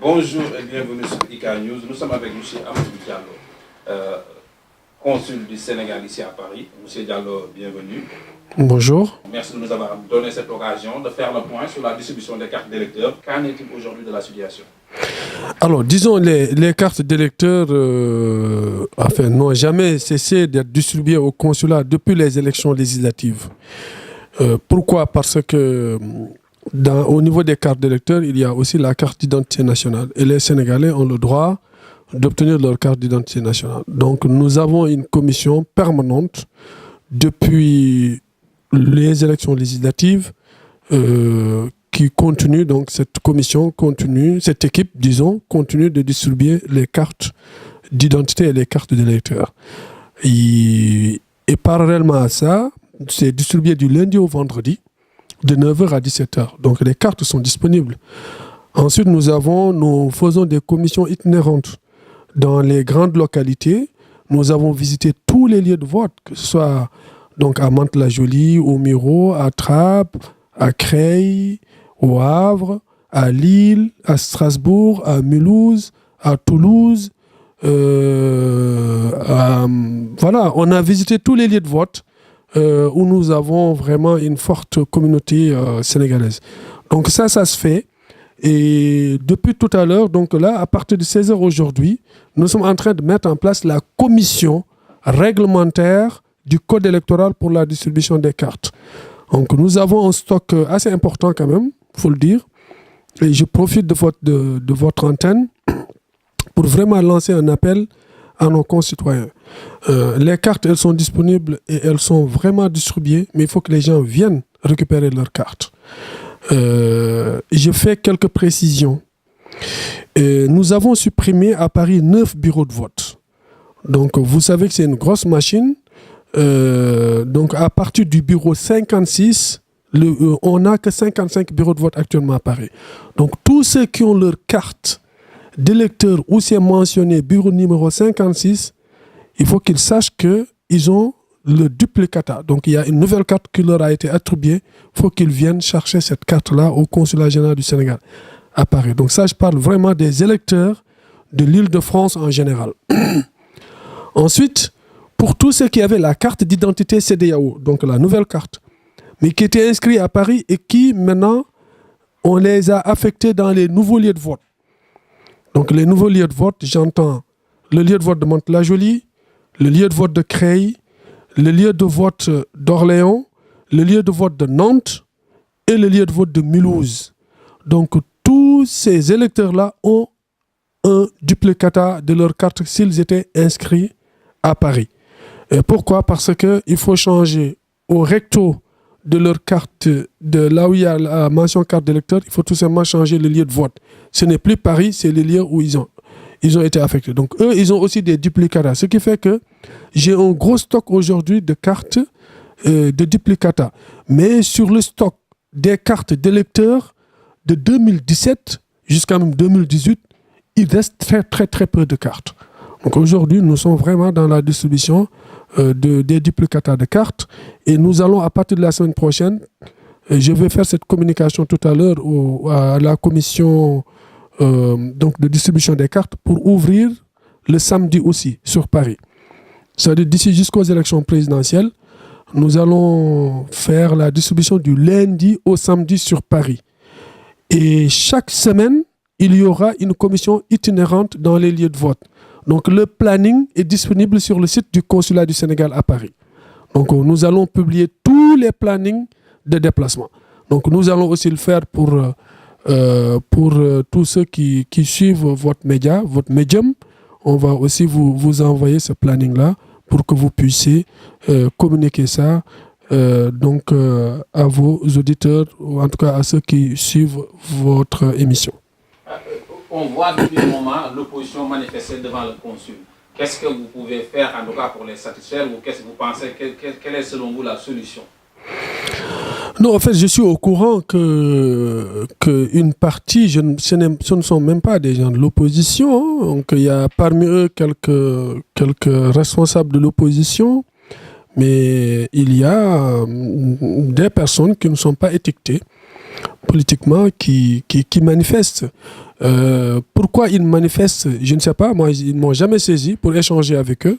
Bonjour et bienvenue sur IK News. Nous sommes avec M. Amadou Diallo, consul du Sénégal ici à Paris. M. Diallo, bienvenue. Bonjour. Merci de nous avoir donné cette occasion de faire le point sur la distribution des cartes d'électeurs. Qu'en est-il aujourd'hui de la situation? Alors, disons, les cartes d'électeurs n'ont jamais cessé d'être distribuées au consulat depuis les élections législatives. Pourquoi? Parce que au niveau des cartes d'électeurs, il y a aussi la carte d'identité nationale. Et les Sénégalais ont le droit d'obtenir leur carte d'identité nationale. Donc, nous avons une commission permanente depuis les élections législatives qui continue, donc cette commission continue, cette équipe, disons, continue de distribuer les cartes d'identité et les cartes d'électeurs. Et parallèlement à ça, c'est distribué du lundi au vendredi, de 9h à 17h. Donc les cartes sont disponibles. Ensuite, nous faisons des commissions itinérantes dans les grandes localités. Nous avons visité tous les lieux de vote, que ce soit donc à Mantes-la-Jolie, au Miro, à Trappes, à Creil, au Havre, à Lille, à Strasbourg, à Mulhouse, à Toulouse. Voilà, on a visité tous les lieux de vote où nous avons vraiment une forte communauté sénégalaise. Donc ça se fait. Et depuis tout à l'heure, donc là, à partir de 16h aujourd'hui, nous sommes en train de mettre en place la commission réglementaire du code électoral pour la distribution des cartes. Donc nous avons un stock assez important quand même, il faut le dire. Et je profite de votre antenne pour vraiment lancer un appel à nos concitoyens. Les cartes, elles sont disponibles et elles sont vraiment distribuées, mais il faut que les gens viennent récupérer leurs cartes. Je fais quelques précisions. Nous avons supprimé à Paris 9 bureaux de vote. Donc vous savez que c'est une grosse machine. Donc à partir du bureau 56, on n'a que 55 bureaux de vote actuellement à Paris. Donc tous ceux qui ont leur carte d'électeur où c'est mentionné bureau numéro 56, il faut qu'ils sachent qu'ils ont le duplicata. Donc il y a une nouvelle carte qui leur a été attribuée. Il faut qu'ils viennent chercher cette carte-là au consulat général du Sénégal à Paris. Donc ça, je parle vraiment des électeurs de l'Île-de-France en général. Ensuite, pour tous ceux qui avaient la carte d'identité CEDEAO, donc la nouvelle carte, mais qui étaient inscrits à Paris et qui maintenant, on les a affectés dans les nouveaux lieux de vote. Donc les nouveaux lieux de vote, j'entends le lieu de vote de Mantes-la-Jolie, le lieu de vote de Creil, le lieu de vote d'Orléans, le lieu de vote de Nantes et le lieu de vote de Mulhouse. Donc tous ces électeurs-là ont un duplicata de leur carte s'ils étaient inscrits à Paris. Et pourquoi? Parce qu'il faut changer au recto de leur carte, de là où il y a la mention carte d'électeur, il faut tout simplement changer le lieu de vote. Ce n'est plus Paris, c'est les lieux où ils ont été affectés. Donc eux, ils ont aussi des duplicata. Ce qui fait que j'ai un gros stock aujourd'hui de cartes de duplicata. Mais sur le stock des cartes d'électeurs de 2017 jusqu'à même 2018, il reste très très très peu de cartes. Donc aujourd'hui, nous sommes vraiment dans la distribution des duplicata de cartes et nous allons à partir de la semaine prochaine, je vais faire cette communication tout à l'heure à la commission donc de distribution des cartes pour ouvrir le samedi aussi sur Paris. C'est-à-dire d'ici jusqu'aux élections présidentielles, nous allons faire la distribution du lundi au samedi sur Paris. Et chaque semaine, il y aura une commission itinérante dans les lieux de vote. Donc le planning est disponible sur le site du consulat du Sénégal à Paris. Donc nous allons publier tous les plannings de déplacement. Donc nous allons aussi le faire pour tous ceux qui suivent votre média, votre médium. On va aussi vous envoyer ce planning-là pour que vous puissiez communiquer ça à vos auditeurs, ou en tout cas à ceux qui suivent votre émission. On voit depuis un moment l'opposition manifester devant le consul. Qu'est-ce que vous pouvez faire en tout cas pour les satisfaire ou qu'est-ce que vous pensez, quelle est selon vous la solution? Non, en fait, je suis au courant qu'une partie, ce ne sont même pas des gens de l'opposition. Donc, il y a parmi eux quelques responsables de l'opposition, mais il y a des personnes qui ne sont pas étiquetées. politiquement qui manifestent. Pourquoi ils manifestent, je ne sais pas. Moi, ils ne m'ont jamais saisi pour échanger avec eux.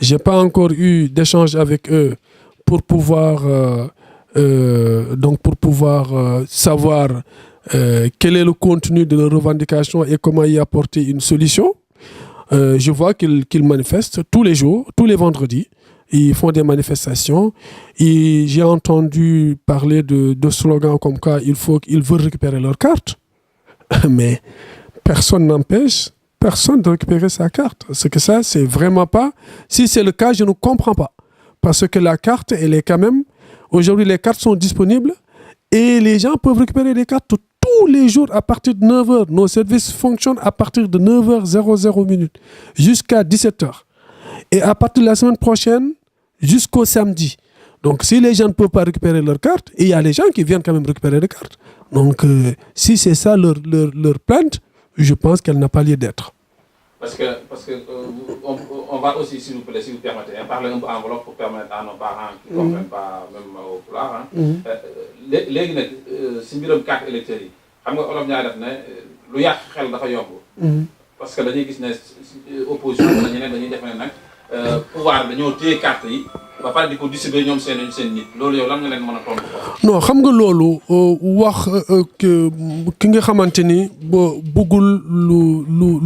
Je n'ai pas encore eu d'échange avec eux pour pouvoir, savoir quel est le contenu de leurs revendications et comment y apporter une solution. Je vois qu'ils manifestent tous les jours, tous les vendredis. Ils font des manifestations. Et j'ai entendu parler de slogans comme quoi ils veulent récupérer leur carte. Mais personne n'empêche personne de récupérer sa carte. Parce que ça, c'est vraiment pas... Si c'est le cas, je ne comprends pas. Parce que la carte, elle est quand même... Aujourd'hui, les cartes sont disponibles et les gens peuvent récupérer des cartes tous les jours à partir de 9h. Nos services fonctionnent à partir de 9h00 jusqu'à 17h. Et à partir de la semaine prochaine, jusqu'au samedi. Donc, si les gens ne peuvent pas récupérer leurs cartes, et il y a les gens qui viennent quand même récupérer des cartes. Donc, si c'est ça leur plainte, je pense qu'elle n'a pas lieu d'être. Parce que on va aussi, s'il vous plaît, si vous permettez, parler un peu enveloppe pour permettre à nos parents qui ne comprennent pas même au pulaar. Léegi nag si mbiram carte électeur yi xam nga olof ñaay def ne lu yàq xel dafa yomb. Parce que dañuy gis ne opposition wala ñeneen dañuy def ne nag pouvoir dañoo téye carte yi ba pare di ko distribuer ñoom seen nit loolu yow lan nga leen mën a tontu quoi. Non xam nga loolu wax ki nga xamante ni ba bëggul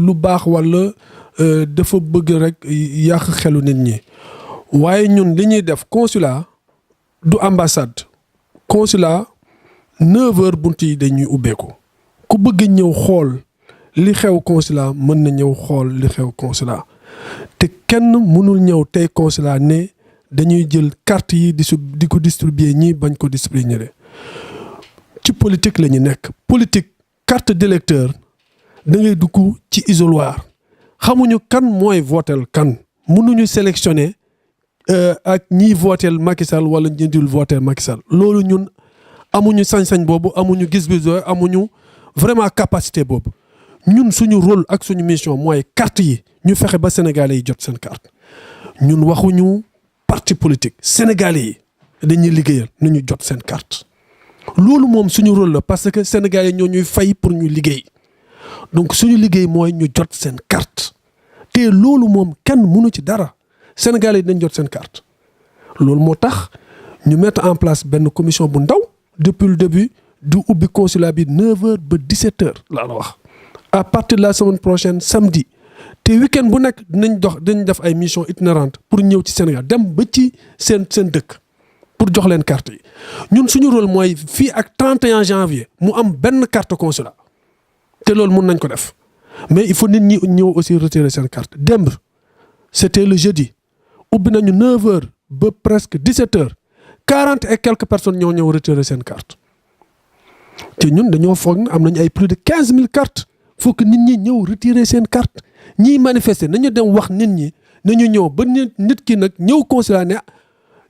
lu baax wala dafa bëgg rek yàq xelu nit ñi waaye ñun li ñuy def consulat du ambassade consulat 9h bunt yi dañuy ubbeeku ku bëgg ñëw xool li xew consulat mën na ñëw xool li xew consulat te kenn mënul ñëw tey consulat ne dañuy jël carte yi di ko distribuer ñii bañ ko distribuer ñële ci politique la ñu nekk politique carte d'électeur da ngay dugg ci isoloir xamuñu kan mooy votel kan mënuñu sélectionner ak ñiy votel Macky Sall wala ñi dul votel Macky Sall loolu ñun amuñu sañ-sañ boobu amuñu gis-gis amuñu vraiment capacité boobu ñun suñu rôle ak suñu mission mooy carte yi ñu fexe ba Sénégalais yi jot seen carte ñun waxuñu parti politique Sénégalais yi dañuy liggéeyal nañu jot seen carte loolu moom suñu rôle la parce que Sénégalais ñoo ñuy fay pour ñu liggéey donc suñu liggéey mooy ñu jot seen carte te loolu moom kenn mënu ci dara Sénégalais yi dañ jot seen carte loolu moo tax ñu mettre en place benn commission bu ndaw depuis le début du ubbi consulat bi 9h ba 17h laa la wax à partir de la semaine prochaine samedi te week-end bu nekk dinañ def ay mission itinérante pour ñëw ci Sénégal dem ba ci seen dëkk pour jox leen carte yi ñun suñu rôle mooy fii ak 31 janvier mu am benn carte consulat te loolu mun nañ ko def mais il faut nit ñi ñëw aussi retirer seen carte démb c'était le jeudi ubbi nañu 9h ba presque 17h 40 et quelques personnes ñoo ñëw retirer seen carte te ñun dañoo foog ne am nañu ay plus de 15 000 cartes faut que nit ñi ñëw retirer seen carte ñiy manifester nañu dem wax nit ñi nañu ñëw ba nit ki nag ñëw consulat ne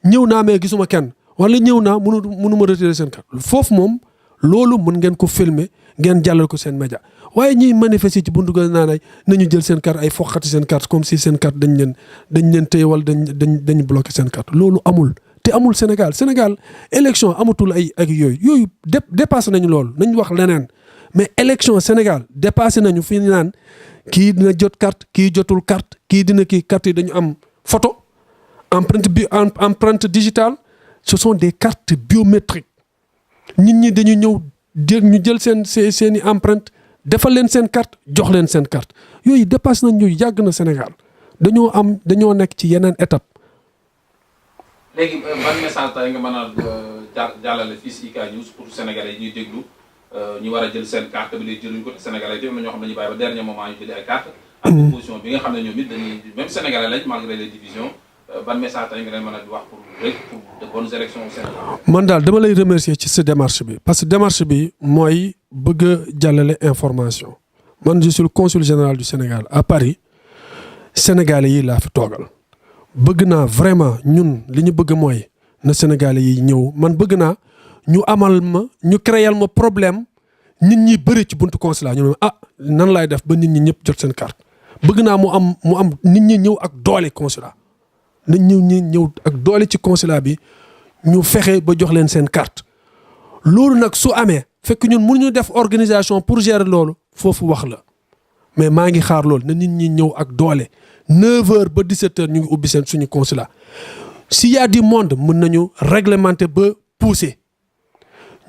ñëw naa mais gisuma kenn wala ñëw naa mënuma retirer seen carte foofu moom loolu mën ngeen ko filmer ngeen jàllal ko seen média waaye ñiy manifester ci buntu ga naan ay nañu jël seen carte ay foqati seen carte comme si seen carte dañ leen téye wala dañ bloqué seen carte loolu amul te amul Sénégal élection amatul ay ak yooyu dépassé nañu loolu nañ wax leneen mais élection Sénégal dépassé nañu fi ñu naan kii dina jot carte kii jotul carte kii dina kii carte yi dañu am photo empreinte digitale ce sont des cartes biométriques nit ñi dañu ñëw ñu jël seeni empreinte defal leen seen carte jox leen seen carte yooyu dépassé nañu yàgg na Sénégal dañoo nekk ci yeneen étape. léegi ban message tey nga mën a jàllale fii si IK News pour Sénégalais yi ñuy déglu ñu war a jël seen carte bi lay jëluñ ko te Sénégalais yi am na ñoo xam ne dañuy bàyyi ba dernier moment ñu jëlee ay carte ak opposition bi nga xam ne ñoom it dañuy même Sénégalais lañ malgré les divisions ban message tey nga leen mën a wax pour de bonnes élections au Sénégal. man daal dama lay remercier ci sa démarche bi parce que démarche bi mooy bëgg a jàllale information man je suis le consul général du Sénégal à Paris Sénégalais yi laa fi toogal. bëgg naa vraiment ñun li ñu bëgg mooy na Sénégalais yi ñëw man bëgg naa ñu créer ma problème nit ñi bëri ci buntu consulat ñu ne nan laay def ba nit ñi ñëpp jot seen carte bëgg naa mu am nit ñi ñëw ak doole consulat nit ñi ñëw ak doole ci consulat bi ñu fexe ba jox leen seen carte loolu nag su amee fekk ñun mënuñu def organisation pour gérer loolu foofu wax la mais maa ngi xaar loolu na nit ñi ñëw ak doole 9h ba 17h ñu ngi ubbi seen suñu consulat s'il y a du monde mën nañu réglementer ba pousser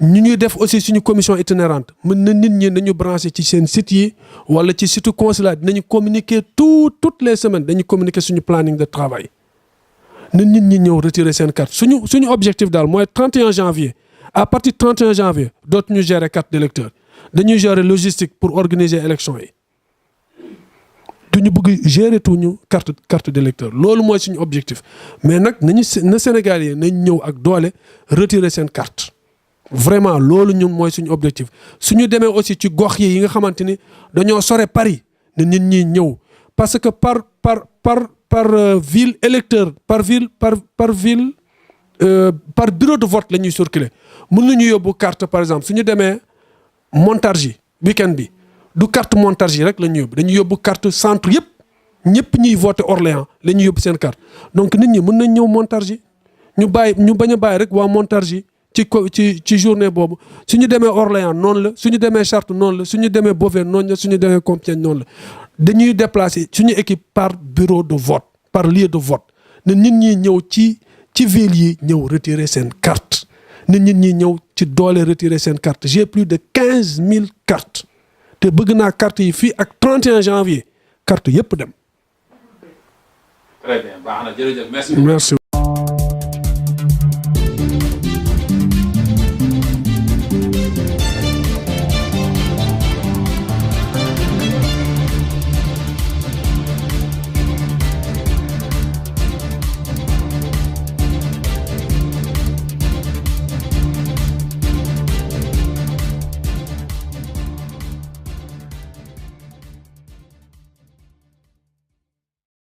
ñu ñuy def aussi suñu commission itinérante mën na nit ñi nañu branché ci seen site yi wala ci site consulat dinañu communiquer toutes les semaines dañu communiquer suñu planning de travail na nit ñi ñëw retirer seen carte suñu objectif daal mooy 31 janvier à partir du 31 janvier dootuñu gérer carte d'électeur dañuy gérer logistique pour organiser élection yi duñu bëgg gérer tuñu carte d'électeur loolu mooy suñu objectif mais nag na Sénégal yi nañ ñëw ak doole retirer seen carte vraiment loolu ñun mooy suñu objectif suñu demee aussi ci gox yi nga xamante ni dañoo sore Paris na nit ñi ñëw parce que par ville électeur par ville par bureau de vote la ñuy circuler mën nañu yóbbu carte par exemple suñu demee Montargis week-end bi du carte Montargis rek la ñuy yóbbu dañuy yóbbu carte centre yëpp ñëpp ñuy voté Orléans la ñuy yóbbu seen carte donc nit ñi mën nañ ñëw Montargis ñu bañ a bàyyi rek waa Montargis ci journée boobu suñu demee Orléans noonu la suñu demee Chartres noonu la suñu demee Beauvais noonu la suñu demee Compiègne noonu la dañuy déplacer suñu équipe par bureau de vote par lieu de vote na nit ñi ñëw ci ville yi ñëw retirer seen carte na nit ñi ñëw ci doole retirer seen carte j'ai plus de 15 000 cartes te bëgg naa carte yi fii ak 31 janvier carte yëpp dem. Très bien baax na jërëjëf merci. Merci.